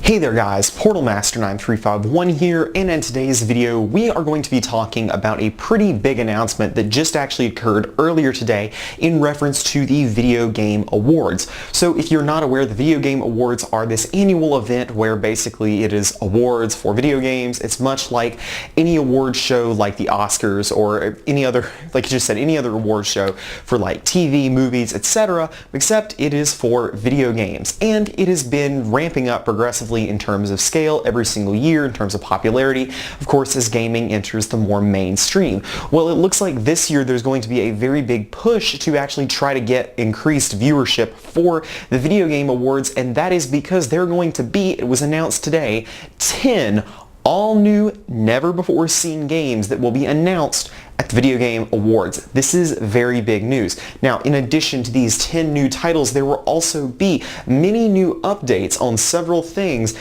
Hey there guys, PortalMaster9351 here, and in today's video we are going to be talking about a pretty big announcement that just actually occurred earlier today in reference to the Video Game Awards. So if you're not aware, the Video Game Awards are this annual event where basically it is awards for video games. It's much like any award show like the Oscars or any other, like I just said, any other award show for like TV, movies, etc., except it is for video games. And it has been ramping up progressively in terms of scale every single year, in terms of popularity, of course, as gaming enters the more mainstream. Well, it looks like this year there's going to be a very big push to actually try to get increased viewership for the Video Game Awards, and that is because they're going to be, it was announced today, 10 all new, never before seen games that will be announced at the Video Game Awards. This is very big news. Now, in addition to these 10 new titles, there will also be many new updates on several things,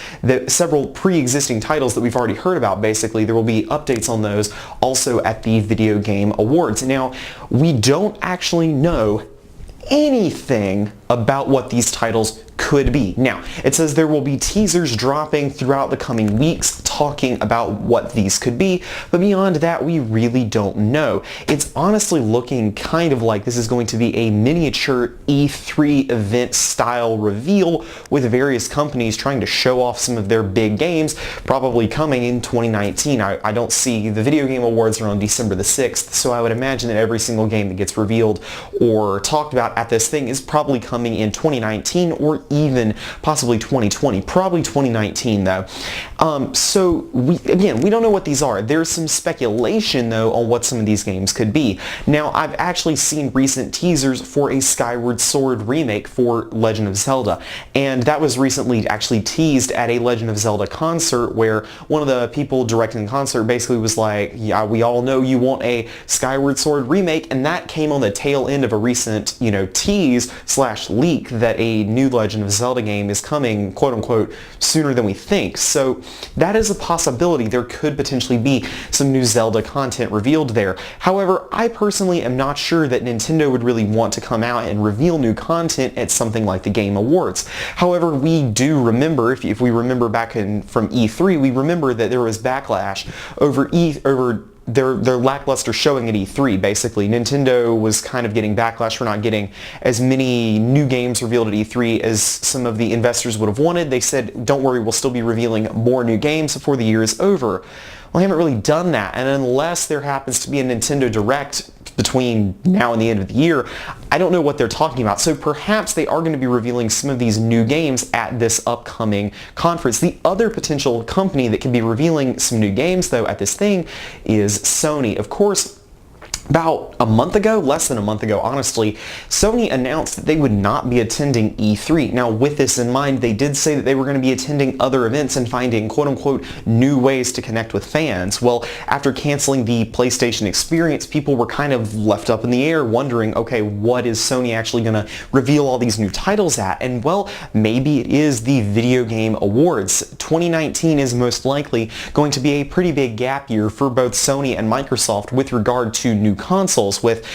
several pre-existing titles that we've already heard about. Basically, there will be updates on those also at the Video Game Awards. Now, we don't actually know anything about what these titles could be. Now, it says there will be teasers dropping throughout the coming weeks talking about what these could be, but beyond that, we really don't know. It's honestly looking kind of like this is going to be a miniature E3 event style reveal with various companies trying to show off some of their big games, probably coming in 2019. I don't see, the Video Game Awards are on December the 6th, so I would imagine that every single game that gets revealed or talked about at this thing is probably coming in 2019 or even possibly 2020, probably 2019 though. So we don't know what these are. There's some speculation though on what some of these games could be. Now, I've actually seen recent teasers for a Skyward Sword remake for Legend of Zelda, and that was recently actually teased at a Legend of Zelda concert where one of the people directing the concert basically was like, yeah, we all know you want a Skyward Sword remake, and that came on the tail end of a recent, tease / leak that a new Legend of Zelda game is coming, quote unquote, sooner than we think. So that is a possibility. There could potentially be some new Zelda content revealed there. However, I personally am not sure that Nintendo would really want to come out and reveal new content at something like the Game Awards. However, we do remember, if we remember back from E3, we remember that there was backlash over their lackluster showing at E3, basically. Nintendo was kind of getting backlash for not getting as many new games revealed at E3 as some of the investors would have wanted. They said, don't worry, we'll still be revealing more new games before the year is over. Well, they haven't really done that, and unless there happens to be a Nintendo Direct between now and the end of the year, I don't know what they're talking about. So perhaps they are going to be revealing some of these new games at this upcoming conference. The other potential company that could be revealing some new games, though, at this thing is Sony. Of course, about a month ago, less than a month ago, honestly, Sony announced that they would not be attending E3. Now, with this in mind, they did say that they were going to be attending other events and finding, quote-unquote, new ways to connect with fans. Well, after canceling the PlayStation experience, people were kind of left up in the air wondering, okay, what is Sony actually going to reveal all these new titles at? And, well, maybe it is the Video Game Awards. 2019 is most likely going to be a pretty big gap year for both Sony and Microsoft with regard to new consoles, with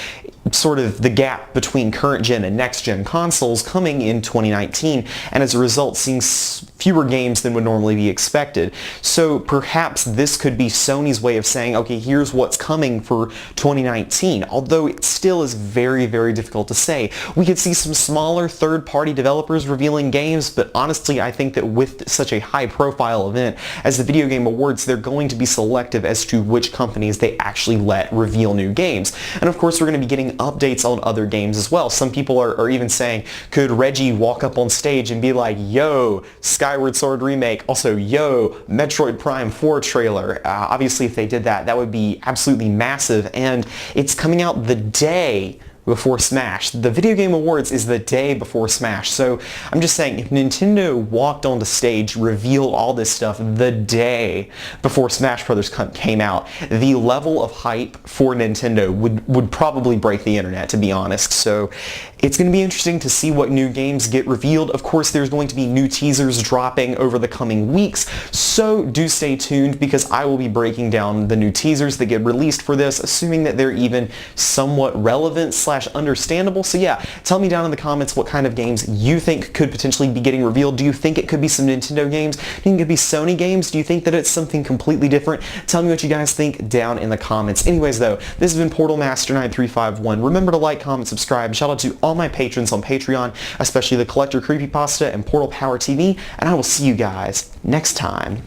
sort of the gap between current gen and next gen consoles coming in 2019, and as a result seeing fewer games than would normally be expected. So perhaps this could be Sony's way of saying, okay, here's what's coming for 2019, although it still is very, very difficult to say. We could see some smaller third-party developers revealing games, but honestly, I think that with such a high-profile event as the Video Game Awards, they're going to be selective as to which companies they actually let reveal new games. And of course, we're going to be getting updates on other games as well. Some people are even saying, could Reggie walk up on stage and be like, yo, Skyward Sword remake, also, yo, Metroid Prime 4 trailer. Obviously, if they did that, that would be absolutely massive, and it's coming out the day before Smash. The Video Game Awards is the day before Smash, so I'm just saying, if Nintendo walked onto stage, revealed all this stuff the day before Smash Brothers came out, the level of hype for Nintendo would probably break the internet, to be honest. So It's going to be interesting to see what new games get revealed. Of course, there's going to be new teasers dropping over the coming weeks, so do stay tuned because I will be breaking down the new teasers that get released for this, assuming that they're even somewhat relevant / understandable. So yeah, tell me down in the comments what kind of games you think could potentially be getting revealed. Do you think it could be some Nintendo games? Do you think it could be Sony games? Do you think that it's something completely different? Tell me what you guys think down in the comments. Anyways though, this has been Portal Master 9351. Remember to like, comment, subscribe. Shout out to all my patrons on Patreon, especially the Collector Creepypasta and Portal Power TV, and I will see you guys next time.